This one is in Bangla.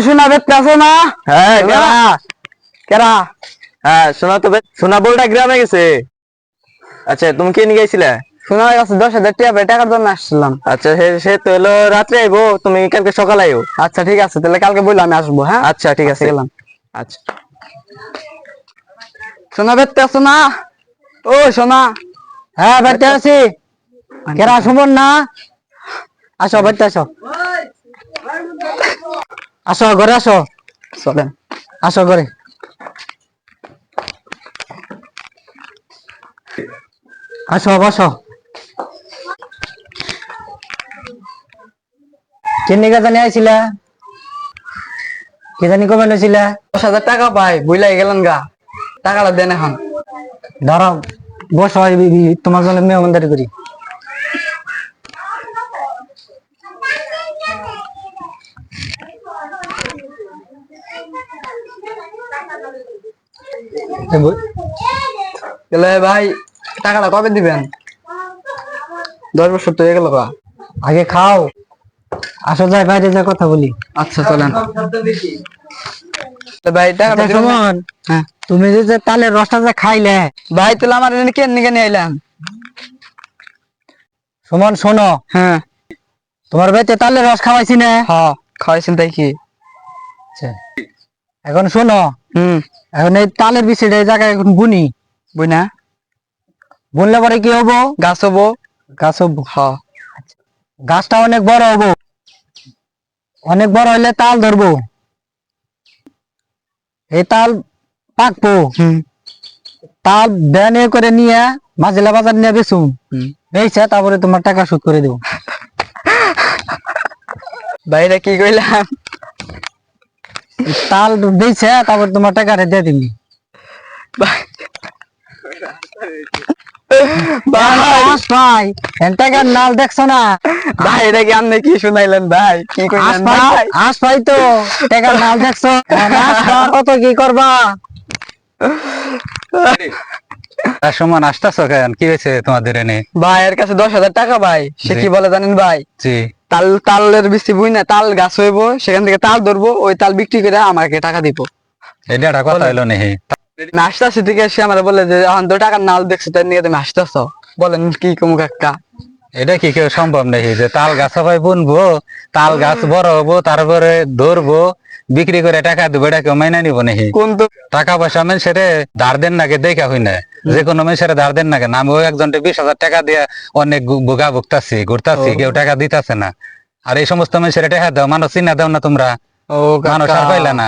শোনা বেতে আছে না? হ্যাঁ কেরা কেরা? হ্যাঁ শোনা তো শোনা বলটা গ্রামে গেছে। আচ্ছা তুমি কে নিয়ে গেছিলে? শোনা গেছে 10,000 টাকা টাকার জন্য আসছিলাম। আচ্ছা সে সে তো এলো রাত্রে আইবো, তুমি কালকে সকালে আইও। আচ্ছা ঠিক আছে, তাহলে কালকে বললাম আমি আসবো। হ্যাঁ আচ্ছা ঠিক আছে গেলাম। আচ্ছা শোনা বেতে আছে না? ও শোনা। হ্যাঁ বাড়িতে আছি। কেরা সুমন না? আসো বাড়িতে আসো, আসো ঘরে আসো, চলেন। আসো ঘরে। আসো বসো। কেনিকা জানি আইছিলা? কে জানি কবে লইছিলা? 10,000 টাকা পাই, বুঝলাই গেলেন গা। টাকাটা দেন এখন। ধরো বসো, তোমার জন্য মেহমানদারি করি। তাহলে ভাই টাকাটা কবে দিবেন? 10 বছর তো হয়ে গেল গা। আগে খাও, আসো যাই বাইরে যা কথা বলি। আচ্ছা চলেন। তো ভাই টাকাটা আচ্ছা, দিবেন না? সুমন হ্যাঁ তুমি যে তালের রসটা যে খাইলে, ভাই, তাহলে আমার এনে কেন নিয়ে আইলাম? সুমন শোনো, হ্যাঁ তোমার বাড়িতে তালের রস খাওয়াইছি না? হ্যাঁ খাওয়াইছেন তাই কি? আচ্ছা, এখন শোনো, এখন এই তালের বিষয়টা এই জায়গায় এখন বুনি, বুঝ না, বুনলে পরে কি হবো? গাছ হবো। গাছ হবো। হ্যাঁ গাছটা অনেক বড় হবো, অনেক বড় হইলে তাল ধরবো, এই তাল পাকবো, তাল ব্যানে করে নিয়ে মাঝিলা বাজার নিয়ে বেচুম, বেচে তারপরে তোমার টাকা শোধ করে দেবো। ভাইরা কি কইলাম? তাল বেচে তারপর তোমার টাকাটা দিয়ে দিবি। ভাই টাকার নাল দেখছো না? ভাই এটা কি আপনি কি শুনাইলেন? ভাই কি কইলেন ভাই? আস ভাই তো টাকার নাল দেখছো, কত কি করবা? সমান আসতেছ কেন, কি হয়েছে তোমাদের এনে? ভাই এর কাছে 10,000 টাকা ভাই, সে জি। কি বলে জানেন ভাই? জি তালের বৃষ্টি বুঝ না, তাল গাছ হইবো, সেখান থেকে তাল ধরবো, ওই তাল বিক্রি করে আমাকে টাকা দিব। এটা একটা কথা হইলো নেহি। আমি হাসতেছি, ঠিক আছে, আমার বলে যে এখন তো টাকার নাল দেখছো, তাই নিয়ে তুমি হাসতেছ। বলেন কি কমু কাকা? এটা কি কেউ সম্ভব নেই যে তাল গাছ সবাই বুনবো, তাল গাছ বড় হবো, তারপরে ধরবো, বিক্রি করে টাকা দেবো, এটা কেউ মাইনা নিবো নেহি? কোন তো টাকা পয়সা মানুষের ধার দেন নাকি দেখা হই না, যে কোনো মানুষের ধার দেন নাকি? আমি ওই একজনকে 20,000 টাকা দিয়ে অনেক বোকা ভুগতাছি ঘুরতাছি, কেউ টাকা দিতেছে না। আর এই সমস্ত মানুষের টাকা দাও, মানুষ চিনা দাও না তোমরা, ও মানুষ আর কাকা পাইলা না।